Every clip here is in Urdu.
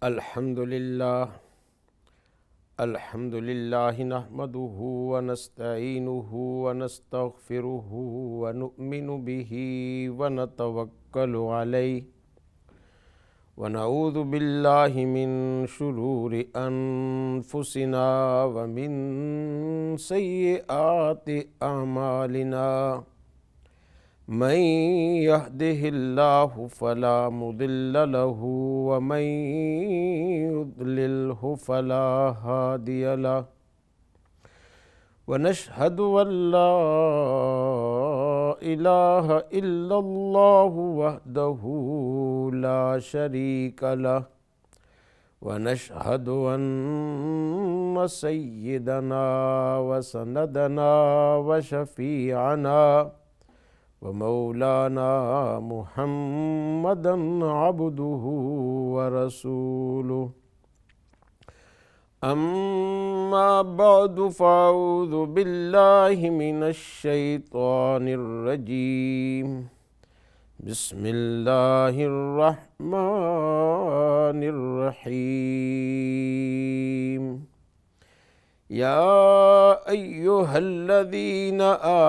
الحمد للہ نحمدہ ونستعینہ ونستغفرہ ونؤمن بہ ونتوکل علیہ ونعوذ باللہ من شرور انفسنا ومن سیئات اعمالنا من يهده الله فلا مضل له ومن يضلله فلا هادي له ونشهد أن لا إله إلا الله وحده لا شريك له ونشهد أن سيدنا وسندنا وشفيعنا ومولانا محمدا عبده ورسوله أما بعد فأعوذ بالله من الشيطان الرجيم بسم الله الرحمن الرحيم يا أيها الذين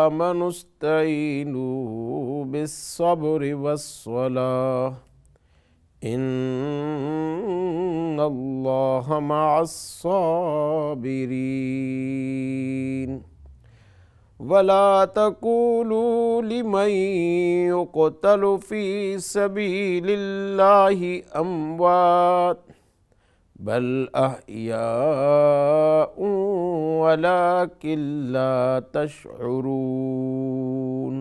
آمنوا استعينوا بالصبر والصلاة إن الله مع الصابرين ولا تقولوا لمن يقتل في سبيل الله أموات بل أحياء ولكن لا تشعرون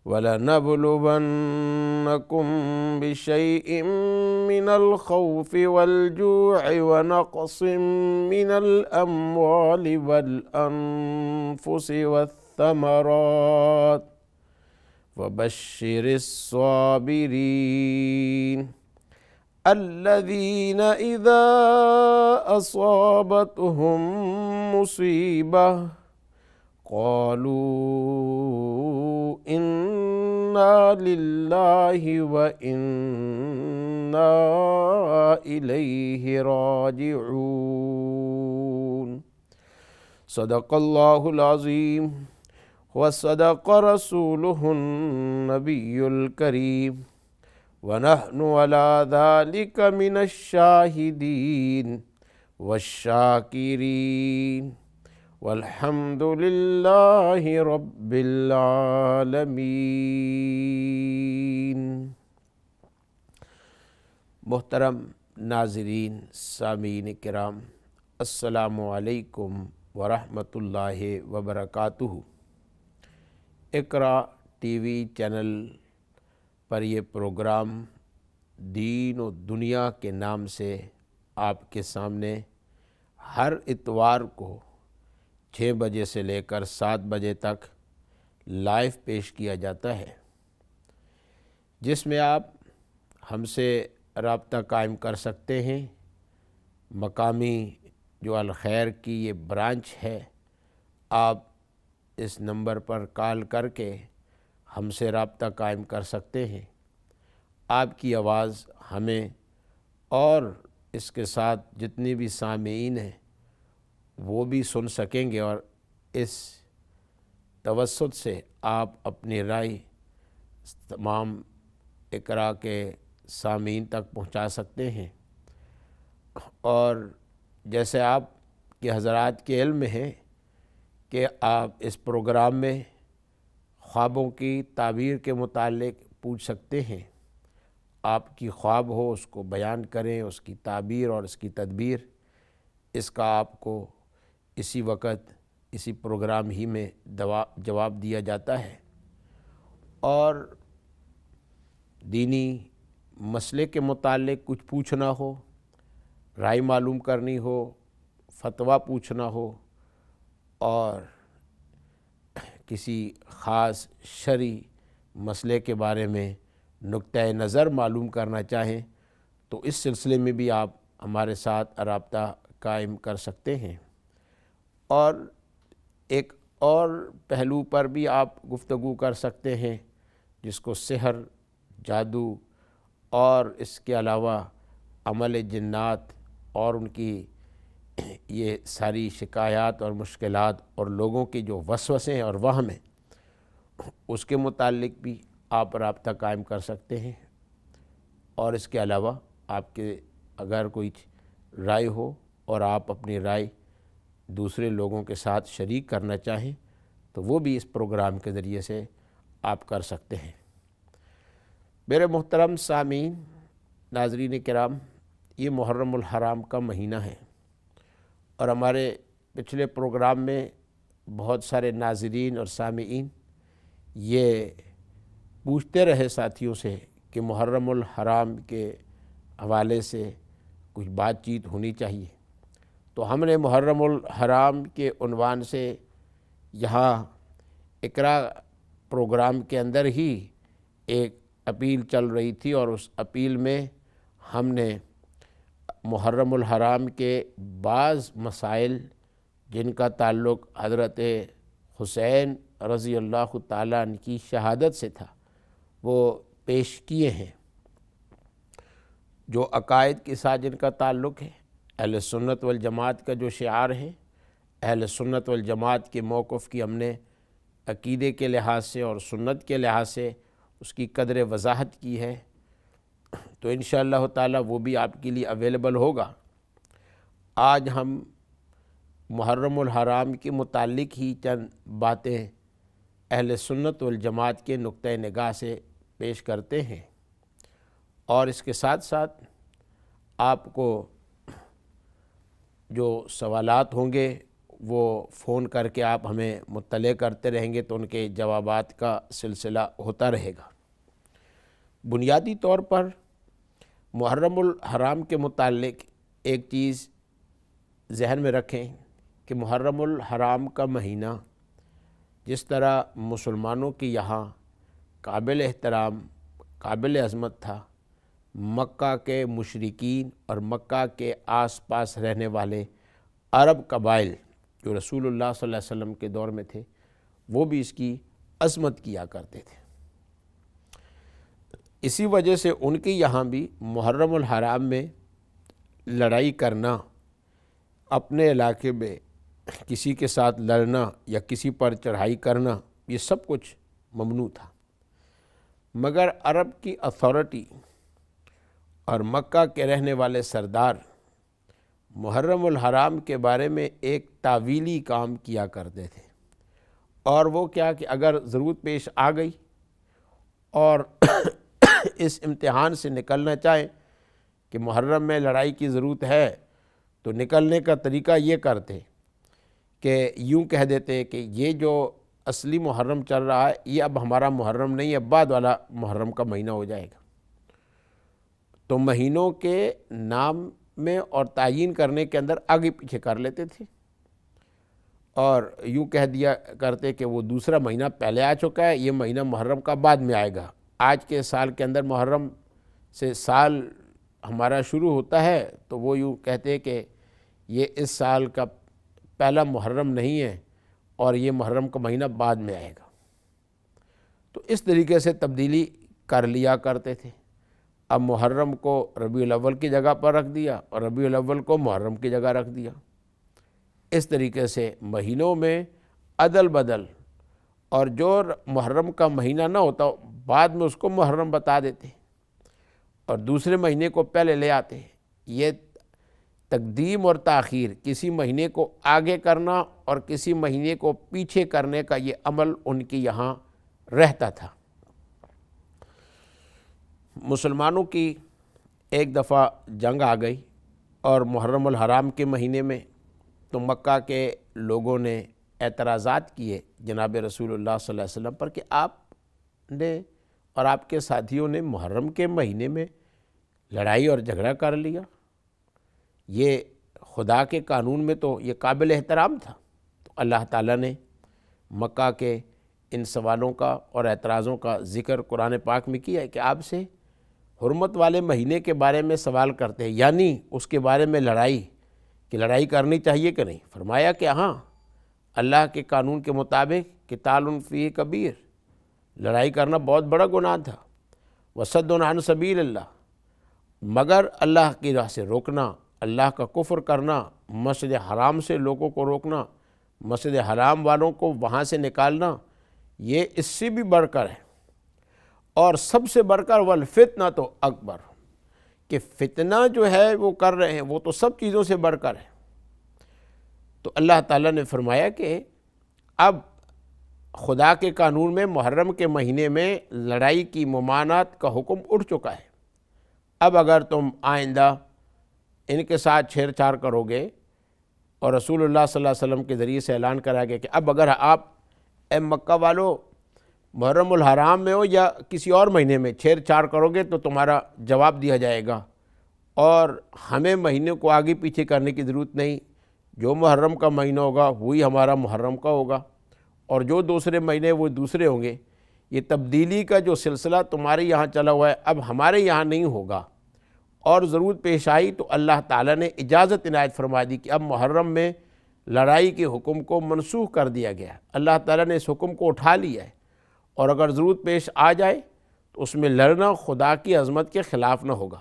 وَلَنَبْلُوَنَّكُمْ بِشَيْءٍ مِّنَ الْخَوْفِ وَالْجُوعِ وَنَقْصٍ مِّنَ الْأَمْوَالِ وَالْأَنفُسِ وَالثَّمَرَاتِ وَبَشِّرِ الصَّابِرِينَ الَّذِينَ إِذَا أَصَابَتْهُم مُّصِيبَةٌ قالوا إنا لله وإنا إليه راجعون صدق الله العظيم وصدق رسوله النبي الكريم ونحن على ذلك من الشاهدين والشاكرين والحمد للہ رب العالمین۔ محترم ناظرین، سامعین کرام، السلام علیکم ورحمۃ اللہ وبرکاتہ۔ اقرا ٹی وی چینل پر یہ پروگرام دین و دنیا کے نام سے آپ کے سامنے ہر اتوار کو 6 بجے سے لے کر 7 بجے تک لائیو پیش کیا جاتا ہے، جس میں آپ ہم سے رابطہ قائم کر سکتے ہیں۔ مقامی جو الخیر کی یہ برانچ ہے، آپ اس نمبر پر کال کر کے ہم سے رابطہ قائم کر سکتے ہیں۔ آپ کی آواز ہمیں اور اس کے ساتھ جتنی بھی سامعین ہیں وہ بھی سن سکیں گے، اور اس توسط سے آپ اپنی رائے تمام اقرا کے سامعین تک پہنچا سکتے ہیں۔ اور جیسے آپ کے حضرات کے علم میں ہے کہ آپ اس پروگرام میں خوابوں کی تعبیر کے متعلق پوچھ سکتے ہیں۔ آپ کی خواب ہو اس کو بیان کریں، اس کی تعبیر اور اس کی تدبیر، اس کا آپ کو اسی وقت اسی پروگرام ہی میں جواب دیا جاتا ہے۔ اور دینی مسئلے کے متعلق کچھ پوچھنا ہو، رائے معلوم کرنی ہو، فتویٰ پوچھنا ہو، اور کسی خاص شرعی مسئلے کے بارے میں نقطۂ نظر معلوم کرنا چاہیں تو اس سلسلے میں بھی آپ ہمارے ساتھ رابطہ قائم کر سکتے ہیں۔ اور ایک اور پہلو پر بھی آپ گفتگو کر سکتے ہیں جس کو سحر، جادو اور اس کے علاوہ عمل جنات اور ان کی یہ ساری شکایات اور مشکلات اور لوگوں کے جو وسوسے ہیں اور وہم ہیں، اس کے متعلق بھی آپ رابطہ قائم کر سکتے ہیں۔ اور اس کے علاوہ آپ کے اگر کوئی رائے ہو اور آپ اپنی رائے دوسرے لوگوں کے ساتھ شریک کرنا چاہیں تو وہ بھی اس پروگرام کے ذریعے سے آپ کر سکتے ہیں۔ میرے محترم سامعین، ناظرین کرام، یہ محرم الحرام کا مہینہ ہے، اور ہمارے پچھلے پروگرام میں بہت سارے ناظرین اور سامعین یہ پوچھتے رہے ساتھیوں سے کہ محرم الحرام کے حوالے سے کچھ بات چیت ہونی چاہیے، تو ہم نے محرم الحرام کے عنوان سے یہاں اقرا پروگرام کے اندر ہی ایک اپیل چل رہی تھی، اور اس اپیل میں ہم نے محرم الحرام کے بعض مسائل جن کا تعلق حضرت حسین رضی اللہ تعالیٰ عنہ کی شہادت سے تھا وہ پیش کیے ہیں۔ جو عقائد کے ساتھ جن کا تعلق ہے، اہل سنت والجماعت کا جو شعار ہے، اہل سنت والجماعت کے موقف کی ہم نے عقیدے کے لحاظ سے اور سنت کے لحاظ سے اس کی قدر وضاحت کی ہے، تو انشاءاللہ تعالی وہ بھی آپ کے لیے اویلیبل ہوگا۔ آج ہم محرم الحرام کے متعلق ہی چند باتیں اہل سنت والجماعت کے نقطۂ نگاہ سے پیش کرتے ہیں، اور اس کے ساتھ ساتھ آپ کو جو سوالات ہوں گے وہ فون کر کے آپ ہمیں مطلع کرتے رہیں گے تو ان کے جوابات کا سلسلہ ہوتا رہے گا۔ بنیادی طور پر محرم الحرام کے متعلق ایک چیز ذہن میں رکھیں کہ محرم الحرام کا مہینہ جس طرح مسلمانوں کے یہاں قابل احترام، قابل عظمت تھا، مکہ کے مشرکین اور مکہ کے آس پاس رہنے والے عرب قبائل جو رسول اللہ صلی اللہ علیہ وسلم کے دور میں تھے وہ بھی اس کی عظمت کیا کرتے تھے۔ اسی وجہ سے ان کے یہاں بھی محرم الحرام میں لڑائی کرنا، اپنے علاقے میں کسی کے ساتھ لڑنا یا کسی پر چڑھائی کرنا، یہ سب کچھ ممنوع تھا۔ مگر عرب کی اتھارٹی اور مکہ کے رہنے والے سردار محرم الحرام کے بارے میں ایک تعویلی کام کیا کرتے تھے، اور وہ کیا کہ اگر ضرورت پیش آ گئی اور اس امتحان سے نکلنا چاہیں کہ محرم میں لڑائی کی ضرورت ہے تو نکلنے کا طریقہ یہ کرتے کہ یوں کہہ دیتے کہ یہ جو اصلی محرم چل رہا ہے یہ اب ہمارا محرم نہیں ہے، بعد والا محرم کا مہینہ ہو جائے گا۔ تو مہینوں کے نام میں اور تعیین کرنے کے اندر آگے پیچھے کر لیتے تھے، اور یوں کہہ دیا کرتے کہ وہ دوسرا مہینہ پہلے آ چکا ہے، یہ مہینہ محرم کا بعد میں آئے گا۔ آج کے سال کے اندر محرم سے سال ہمارا شروع ہوتا ہے تو وہ یوں کہتے کہ یہ اس سال کا پہلا محرم نہیں ہے اور یہ محرم کا مہینہ بعد میں آئے گا۔ تو اس طریقے سے تبدیلی کر لیا کرتے تھے۔ اب محرم کو ربیع الاول کی جگہ پر رکھ دیا اور ربیع الاول کو محرم کی جگہ رکھ دیا۔ اس طریقے سے مہینوں میں عدل بدل، اور جو محرم کا مہینہ نہ ہوتا بعد میں اس کو محرم بتا دیتے اور دوسرے مہینے کو پہلے لے آتے۔ یہ تقدیم اور تاخیر، کسی مہینے کو آگے کرنا اور کسی مہینے کو پیچھے کرنے کا یہ عمل ان کے یہاں رہتا تھا۔ مسلمانوں کی ایک دفعہ جنگ آ گئی اور محرم الحرام کے مہینے میں تو مکہ کے لوگوں نے اعتراضات کیے جناب رسول اللہ صلی اللہ علیہ وسلم پر کہ آپ نے اور آپ کے ساتھیوں نے محرم کے مہینے میں لڑائی اور جھگڑا کر لیا، یہ خدا کے قانون میں تو یہ قابل احترام تھا۔ تو اللہ تعالیٰ نے مکہ کے ان سوالوں کا اور اعتراضوں کا ذکر قرآن پاک میں کیا ہے کہ آپ سے حرمت والے مہینے کے بارے میں سوال کرتے ہیں، یعنی اس کے بارے میں لڑائی کرنی چاہیے کہ نہیں۔ فرمایا کہ ہاں، اللہ کے قانون کے مطابق قتال فیہ کبیر، لڑائی کرنا بہت بڑا گناہ تھا، وصد عن سبیل اللہ، مگر اللہ کی راہ سے روکنا، اللہ کا کفر کرنا، مسجد حرام سے لوگوں کو روکنا، مسجد حرام والوں کو وہاں سے نکالنا، یہ اس سے بھی بڑھ کر ہے۔ اور سب سے بڑھ کر والفتنہ تو اکبر، کہ فتنہ جو ہے وہ کر رہے ہیں وہ تو سب چیزوں سے بڑھ کر ہے۔ تو اللہ تعالیٰ نے فرمایا کہ اب خدا کے قانون میں محرم کے مہینے میں لڑائی کی ممانعت کا حکم اٹھ چکا ہے۔ اب اگر تم آئندہ ان کے ساتھ چھیڑ چھاڑ کرو گے، اور رسول اللہ صلی اللہ علیہ وسلم کے ذریعے سے اعلان کرا گیا کہ اب اگر آپ اے مکہ والو محرم الحرام میں ہو یا کسی اور مہینے میں چھیڑ چھاڑ کرو گے تو تمہارا جواب دیا جائے گا، اور ہمیں مہینے کو آگے پیچھے کرنے کی ضرورت نہیں، جو محرم کا مہینہ ہوگا وہی ہمارا محرم کا ہوگا، اور جو دوسرے مہینے وہ دوسرے ہوں گے۔ یہ تبدیلی کا جو سلسلہ تمہارے یہاں چلا ہوا ہے اب ہمارے یہاں نہیں ہوگا۔ اور ضرورت پیش آئی تو اللہ تعالیٰ نے اجازت عنایت فرما دی کہ اب محرم میں لڑائی کے حکم کو منسوخ کر دیا گیا، اللہ تعالیٰ نے اس حکم کو اٹھا لیا ہے، اور اگر ضرورت پیش آ جائے تو اس میں لڑنا خدا کی عظمت کے خلاف نہ ہوگا۔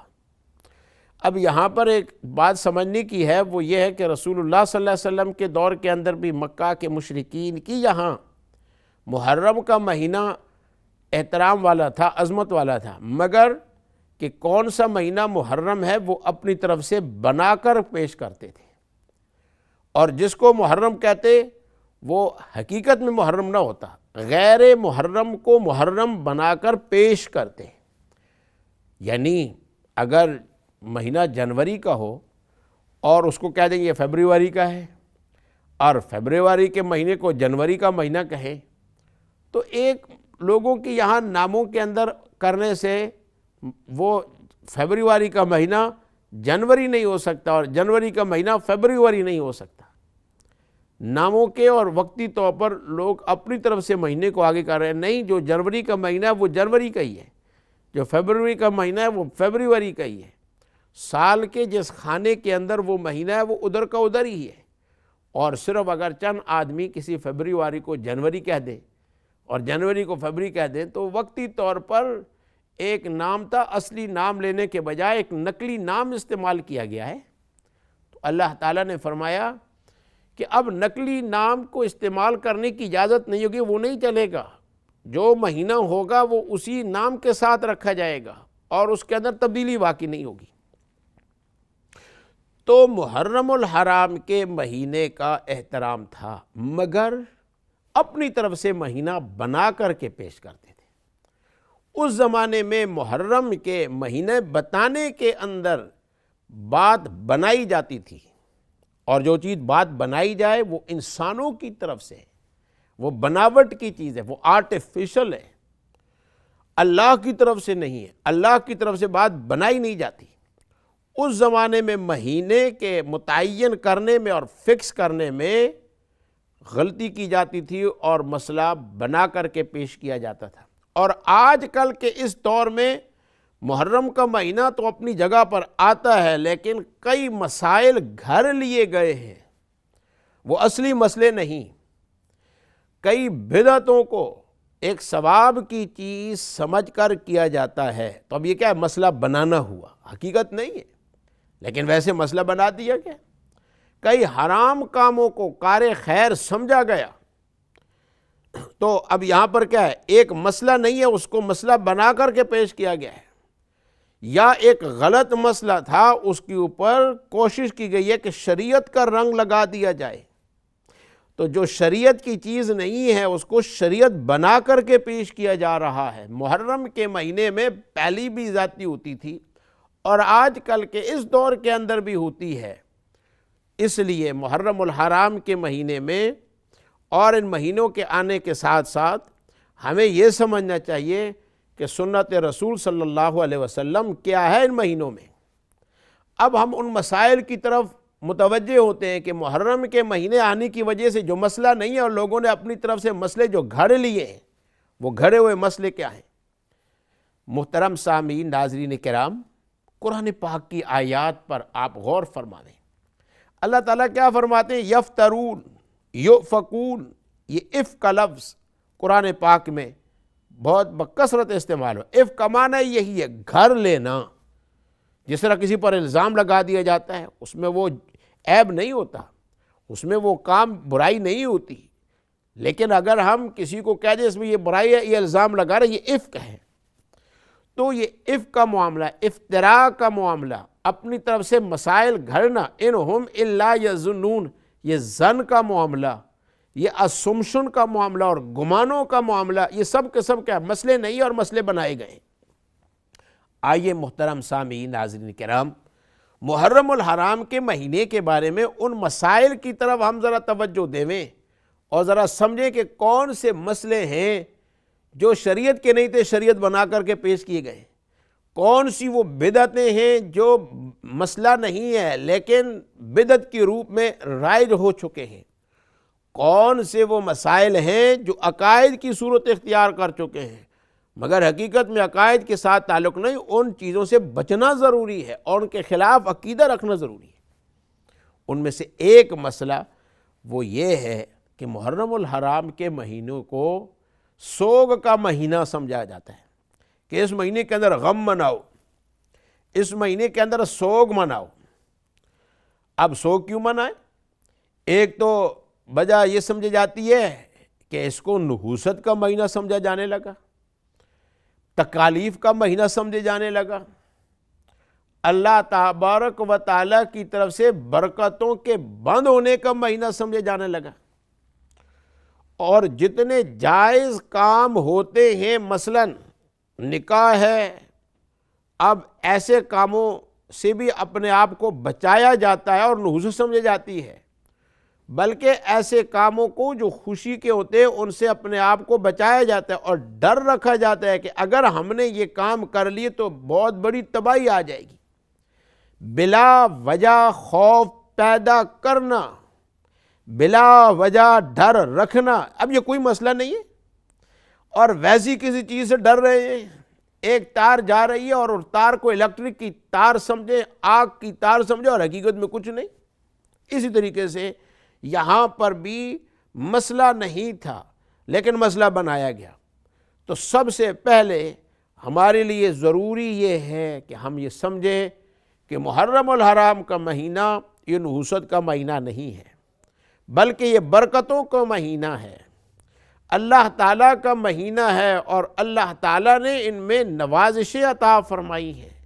اب یہاں پر ایک بات سمجھنے کی ہے، وہ یہ ہے کہ رسول اللہ صلی اللہ علیہ وسلم کے دور کے اندر بھی مکہ کے مشرکین کی یہاں محرم کا مہینہ احترام والا تھا، عظمت والا تھا، مگر کہ کون سا مہینہ محرم ہے وہ اپنی طرف سے بنا کر پیش کرتے تھے، اور جس کو محرم کہتے وہ حقیقت میں محرم نہ ہوتا، غیر محرم کو محرم بنا کر پیش کرتے۔ یعنی اگر مہینہ جنوری کا ہو اور اس کو کہہ دیں یہ فیبروری کا ہے، اور فیبروری کے مہینے کو جنوری کا مہینہ کہیں، تو ایک لوگوں کی یہاں ناموں کے اندر کرنے سے وہ فیبروری کا مہینہ جنوری نہیں ہو سکتا، اور جنوری کا مہینہ فیبروری نہیں ہو سکتا۔ ناموں کے اور وقتی طور پر لوگ اپنی طرف سے مہینے کو آگے کر رہے ہیں، نہیں، جو جنوری کا مہینہ ہے وہ جنوری کا ہی ہے، جو فیبروری کا مہینہ ہے وہ فیبروری کا ہی ہے۔ سال کے جس خانے کے اندر وہ مہینہ ہے وہ ادھر کا ادھر ہی ہے، اور صرف اگر چند آدمی کسی فیبروری کو جنوری کہہ دیں اور جنوری کو فیبروری کہہ دیں تو وقتی طور پر ایک نام تھا، اصلی نام لینے کے بجائے ایک نقلی نام استعمال کیا گیا ہے۔ تو اللہ تعالیٰ نے فرمایا کہ اب نقلی نام کو استعمال کرنے کی اجازت نہیں ہوگی، وہ نہیں چلے گا، جو مہینہ ہوگا وہ اسی نام کے ساتھ رکھا جائے گا اور اس کے اندر تبدیلی واقع نہیں ہوگی۔ تو محرم الحرام کے مہینے کا احترام تھا، مگر اپنی طرف سے مہینہ بنا کر کے پیش کرتے تھے۔ اس زمانے میں محرم کے مہینے بتانے کے اندر بات بنائی جاتی تھی، اور جو چیز بات بنائی جائے وہ انسانوں کی طرف سے ہے، وہ بناوٹ کی چیز ہے، وہ آرٹیفیشل ہے، اللہ کی طرف سے نہیں ہے، اللہ کی طرف سے بات بنائی نہیں جاتی۔ اس زمانے میں مہینے کے متعین کرنے میں اور فکس کرنے میں غلطی کی جاتی تھی اور مسئلہ بنا کر کے پیش کیا جاتا تھا۔ اور آج کل کے اس دور میں محرم کا مہینہ تو اپنی جگہ پر آتا ہے، لیکن کئی مسائل گھر لیے گئے ہیں، وہ اصلی مسئلے نہیں۔ کئی بدعتوں کو ایک ثواب کی چیز سمجھ کر کیا جاتا ہے، تو اب یہ کیا ہے؟ مسئلہ بنانا ہوا، حقیقت نہیں ہے، لیکن ویسے مسئلہ بنا دیا گیا۔ کئی حرام کاموں کو کار خیر سمجھا گیا، تو اب یہاں پر کیا ہے؟ ایک مسئلہ نہیں ہے، اس کو مسئلہ بنا کر کے پیش کیا گیا ہے، یا ایک غلط مسئلہ تھا اس کے اوپر کوشش کی گئی ہے کہ شریعت کا رنگ لگا دیا جائے، تو جو شریعت کی چیز نہیں ہے اس کو شریعت بنا کر کے پیش کیا جا رہا ہے۔ محرم کے مہینے میں پہلی بھی ذاتی ہوتی تھی اور آج کل کے اس دور کے اندر بھی ہوتی ہے، اس لیے محرم الحرام کے مہینے میں اور ان مہینوں کے آنے کے ساتھ ساتھ ہمیں یہ سمجھنا چاہیے کہ سنت رسول صلی اللہ علیہ وسلم کیا ہے ان مہینوں میں۔ اب ہم ان مسائل کی طرف متوجہ ہوتے ہیں کہ محرم کے مہینے آنے کی وجہ سے جو مسئلہ نہیں ہے اور لوگوں نے اپنی طرف سے مسئلے جو گھڑ لیے ہیں، وہ گھڑے ہوئے مسئلے کیا ہیں؟ محترم سامعین، ناظرین کرام، قرآن پاک کی آیات پر آپ غور فرمائیں۔ اللہ تعالیٰ کیا فرماتے ہیں؟ یفترون، یؤفکون، یہ افک کا لفظ قرآن پاک میں بہت بکثرت استعمال ہو۔ افک کا معنی یہی ہے، گھر لینا، جس طرح کسی پر الزام لگا دیا جاتا ہے، اس میں وہ عیب نہیں ہوتا، اس میں وہ کام برائی نہیں ہوتی، لیکن اگر ہم کسی کو کہہ دیں اس میں یہ برائی ہے، یہ الزام لگا رہے، یہ افک ہے، تو یہ افک کا معاملہ، افتراء کا معاملہ، اپنی طرف سے مسائل گھڑنا، انہم الا یظنون، یہ ظن کا معاملہ، یہ اسمپشن کا معاملہ اور گمانوں کا معاملہ، یہ سب کے سب کیا مسئلے نہیں اور مسئلے بنائے گئے۔ آئیے محترم سامعین ناظرین کرام، محرم الحرام کے مہینے کے بارے میں ان مسائل کی طرف ہم ذرا توجہ دیں اور ذرا سمجھیں کہ کون سے مسئلے ہیں جو شریعت کے نہیں تھے، شریعت بنا کر کے پیش کیے گئے، کون سی وہ بدعتیں ہیں جو مسئلہ نہیں ہے لیکن بدعت کے روپ میں رائج ہو چکے ہیں، کون سے وہ مسائل ہیں جو عقائد کی صورت اختیار کر چکے ہیں مگر حقیقت میں عقائد کے ساتھ تعلق نہیں، ان چیزوں سے بچنا ضروری ہے اور ان کے خلاف عقیدہ رکھنا ضروری ہے۔ ان میں سے ایک مسئلہ وہ یہ ہے کہ محرم الحرام کے مہینوں کو سوگ کا مہینہ سمجھا جاتا ہے کہ اس مہینے کے اندر غم مناؤ، اس مہینے کے اندر سوگ مناؤ۔ اب سوگ کیوں منائے؟ ایک تو وجہ یہ سمجھی جاتی ہے کہ اس کو نحوست کا مہینہ سمجھا جانے لگا، تکالیف کا مہینہ سمجھے جانے لگا، اللہ تبارک و تعالیٰ کی طرف سے برکتوں کے بند ہونے کا مہینہ سمجھے جانے لگا، اور جتنے جائز کام ہوتے ہیں مثلا نکاح ہے، اب ایسے کاموں سے بھی اپنے آپ کو بچایا جاتا ہے اور نحوست سمجھی جاتی ہے، بلکہ ایسے کاموں کو جو خوشی کے ہوتے ہیں ان سے اپنے آپ کو بچایا جاتا ہے اور ڈر رکھا جاتا ہے کہ اگر ہم نے یہ کام کر لیے تو بہت بڑی تباہی آ جائے گی۔ بلا وجہ خوف پیدا کرنا، بلا وجہ ڈر رکھنا، اب یہ کوئی مسئلہ نہیں ہے، اور ویسی کسی چیز سے ڈر رہے ہیں، ایک تار جا رہی ہے اور تار کو الیکٹرک کی تار سمجھیں، آگ کی تار سمجھیں، اور حقیقت میں کچھ نہیں۔ اسی طریقے سے یہاں پر بھی مسئلہ نہیں تھا لیکن مسئلہ بنایا گیا۔ تو سب سے پہلے ہمارے لیے ضروری یہ ہے کہ ہم یہ سمجھیں کہ محرم الحرام کا مہینہ یہ نحوست کا مہینہ نہیں ہے، بلکہ یہ برکتوں کا مہینہ ہے، اللہ تعالیٰ کا مہینہ ہے، اور اللہ تعالیٰ نے ان میں نوازشیں عطا فرمائی ہیں،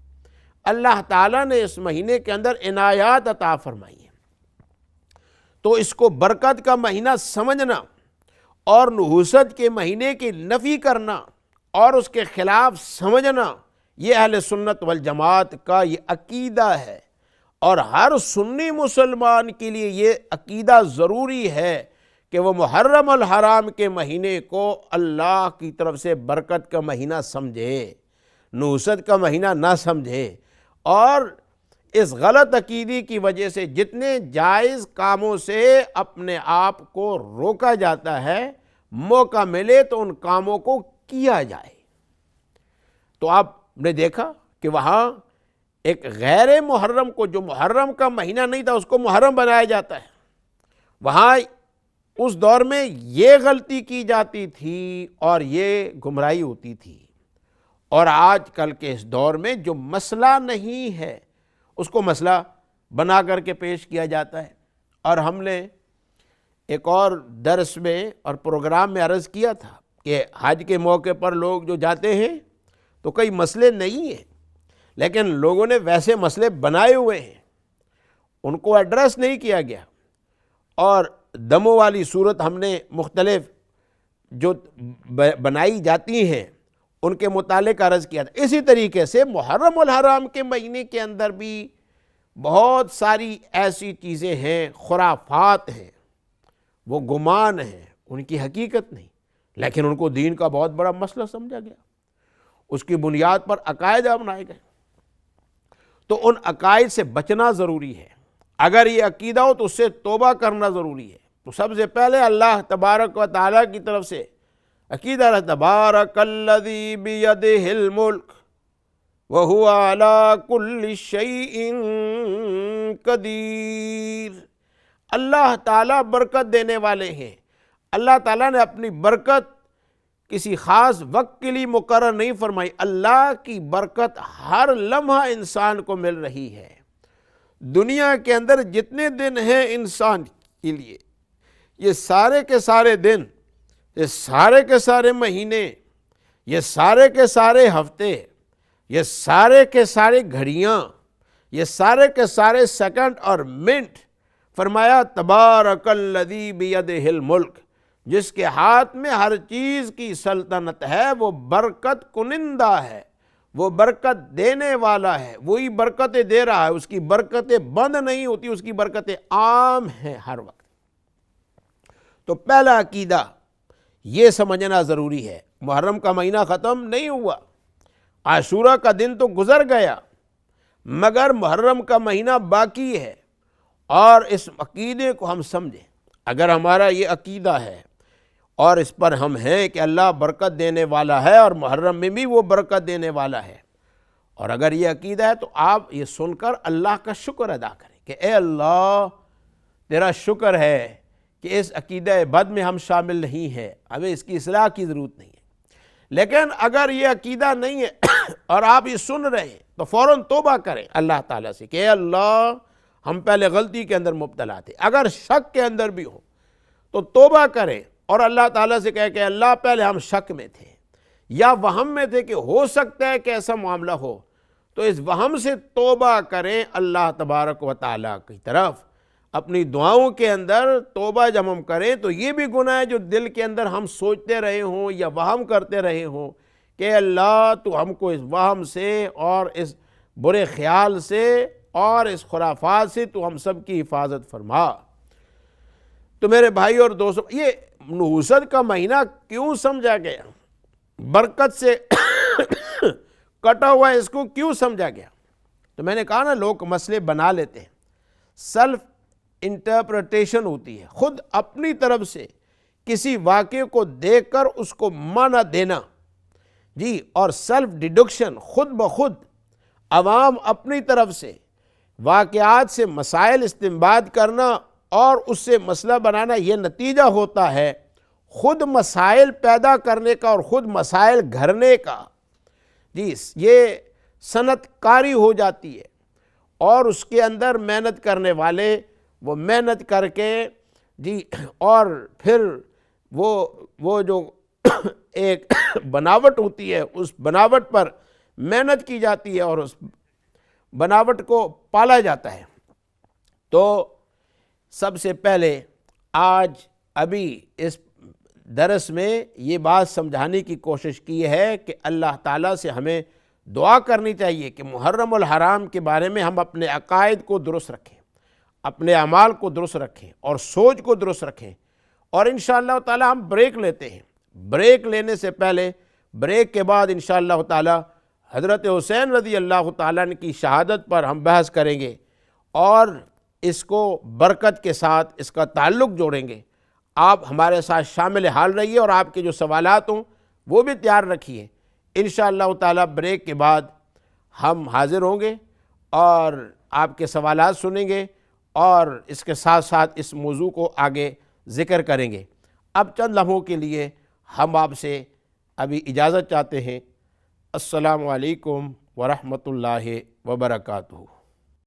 اللہ تعالیٰ نے اس مہینے کے اندر عنایات عطا فرمائی ہیں۔ تو اس کو برکت کا مہینہ سمجھنا اور نحوست کے مہینے کی نفی کرنا اور اس کے خلاف سمجھنا، یہ اہل سنت والجماعت کا یہ عقیدہ ہے، اور ہر سنی مسلمان کے لیے یہ عقیدہ ضروری ہے کہ وہ محرم الحرام کے مہینے کو اللہ کی طرف سے برکت کا مہینہ سمجھے، نحوست کا مہینہ نہ سمجھے۔ اور اس غلط عقیدے کی وجہ سے جتنے جائز کاموں سے اپنے آپ کو روکا جاتا ہے، موقع ملے تو ان کاموں کو کیا جائے۔ تو آپ نے دیکھا کہ وہاں ایک غیر محرم کو، جو محرم کا مہینہ نہیں تھا، اس کو محرم بنایا جاتا ہے۔ وہاں اس دور میں یہ غلطی کی جاتی تھی اور یہ گمراہی ہوتی تھی، اور آج کل کے اس دور میں جو مسئلہ نہیں ہے اس کو مسئلہ بنا کر کے پیش کیا جاتا ہے۔ اور ہم نے ایک اور درس میں اور پروگرام میں عرض کیا تھا کہ حج کے موقع پر لوگ جو جاتے ہیں تو کئی مسئلے نہیں ہیں، لیکن لوگوں نے ویسے مسئلے بنائے ہوئے ہیں، ان کو ایڈریس نہیں کیا گیا، اور دموں والی صورت ہم نے مختلف جو بنائی جاتی ہیں ان کے متعلق عرض کیا تھا۔ اسی طریقے سے محرم الحرام کے مہینے کے اندر بھی بہت ساری ایسی چیزیں ہیں، خرافات ہیں، وہ گمان ہیں، ان کی حقیقت نہیں، لیکن ان کو دین کا بہت بڑا مسئلہ سمجھا گیا، اس کی بنیاد پر عقائد بنائے گئے۔ تو ان عقائد سے بچنا ضروری ہے، اگر یہ عقیدہ ہو تو اس سے توبہ کرنا ضروری ہے۔ تو سب سے پہلے اللہ تبارک و تعالیٰ کی طرف سے عقیدہ رہتا، تبارک الذی بیدہ الملک وہو علی کل شیء قدیر۔ اللہ تعالیٰ برکت دینے والے ہیں، اللہ تعالیٰ نے اپنی برکت کسی خاص وقت کے لیے مقرر نہیں فرمائی، اللہ کی برکت ہر لمحہ انسان کو مل رہی ہے۔ دنیا کے اندر جتنے دن ہیں انسان کے لیے، یہ سارے کے سارے دن، یہ سارے کے سارے مہینے، یہ سارے کے سارے ہفتے، یہ سارے کے سارے گھڑیاں، یہ سارے کے سارے سیکنڈ اور منٹ، فرمایا تبارک الذی بیدہ الملک، جس کے ہاتھ میں ہر چیز کی سلطنت ہے، وہ برکت کنندہ ہے، وہ برکت دینے والا ہے، وہی برکتیں دے رہا ہے، اس کی برکتیں بند نہیں ہوتی، اس کی برکتیں عام ہیں ہر وقت۔ تو پہلا عقیدہ یہ سمجھنا ضروری ہے، محرم کا مہینہ ختم نہیں ہوا، عاشورہ کا دن تو گزر گیا، مگر محرم کا مہینہ باقی ہے، اور اس عقیدے کو ہم سمجھیں۔ اگر ہمارا یہ عقیدہ ہے اور اس پر ہم ہیں کہ اللہ برکت دینے والا ہے اور محرم میں بھی وہ برکت دینے والا ہے، اور اگر یہ عقیدہ ہے تو آپ یہ سن کر اللہ کا شکر ادا کریں کہ اے اللہ تیرا شکر ہے کہ اس عقیدہ بد میں ہم شامل نہیں ہیں، ہمیں اس کی اصلاح کی ضرورت نہیں ہے۔ لیکن اگر یہ عقیدہ نہیں ہے اور آپ یہ سن رہے ہیں تو فوراً توبہ کریں اللہ تعالیٰ سے کہ اے اللہ ہم پہلے غلطی کے اندر مبتلا تھے، اگر شک کے اندر بھی ہو تو توبہ کریں اور اللہ تعالیٰ سے کہے کہ اللہ پہلے ہم شک میں تھے یا وہم میں تھے کہ ہو سکتا ہے کہ ایسا معاملہ ہو، تو اس وہم سے توبہ کریں اللہ تبارک و تعالیٰ کی طرف۔ اپنی دعاؤں کے اندر توبہ جب ہم کریں تو یہ بھی گناہ ہے جو دل کے اندر ہم سوچتے رہے ہوں یا وہم کرتے رہے ہوں کہ اللہ تو ہم کو اس وہم سے اور اس برے خیال سے اور اس خرافات سے تو ہم سب کی حفاظت فرما۔ تو میرے بھائی اور دوستو، یہ نحوست کا مہینہ کیوں سمجھا گیا؟ برکت سے کٹا ہوا اس کو کیوں سمجھا گیا؟ تو میں نے کہا نا، لوگ مسئلے بنا لیتے ہیں، سیلف انٹرپریٹیشن ہوتی ہے، خود اپنی طرف سے کسی واقعے کو دیکھ کر اس کو معنی دینا، جی، اور سیلف ڈیڈکشن، خود بخود عوام اپنی طرف سے واقعات سے مسائل استنباط کرنا اور اس سے مسئلہ بنانا، یہ نتیجہ ہوتا ہے خود مسائل پیدا کرنے کا اور خود مسائل گھڑنے کا۔ جی، یہ صنعت کاری ہو جاتی ہے، اور اس کے اندر محنت کرنے والے وہ محنت کر کے، جی، اور پھر وہ جو ایک بناوٹ ہوتی ہے، اس بناوٹ پر محنت کی جاتی ہے اور اس بناوٹ کو پالا جاتا ہے۔ تو سب سے پہلے آج ابھی اس درس میں یہ بات سمجھانے کی کوشش کی ہے کہ اللہ تعالیٰ سے ہمیں دعا کرنی چاہیے کہ محرم الحرام کے بارے میں ہم اپنے عقائد کو درست رکھیں، اپنے اعمال کو درست رکھیں اور سوچ کو درست رکھیں، اور انشاءاللہ تعالی ہم بریک لیتے ہیں۔ بریک لینے سے پہلے، بریک کے بعد انشاءاللہ تعالی حضرت حسین رضی اللہ تعالیٰ عنہ کی شہادت پر ہم بحث کریں گے اور اس کو برکت کے ساتھ اس کا تعلق جوڑیں گے۔ آپ ہمارے ساتھ شامل حال رہیے اور آپ کے جو سوالات ہوں وہ بھی تیار رکھیے۔ انشاءاللہ تعالی بریک کے بعد ہم حاضر ہوں گے اور آپ کے سوالات سنیں گے اور اس کے ساتھ ساتھ اس موضوع کو آگے ذکر کریں گے۔ اب چند لمحوں کے لیے ہم آپ سے ابھی اجازت چاہتے ہیں۔ السلام علیکم ورحمۃ اللہ وبرکاتہ۔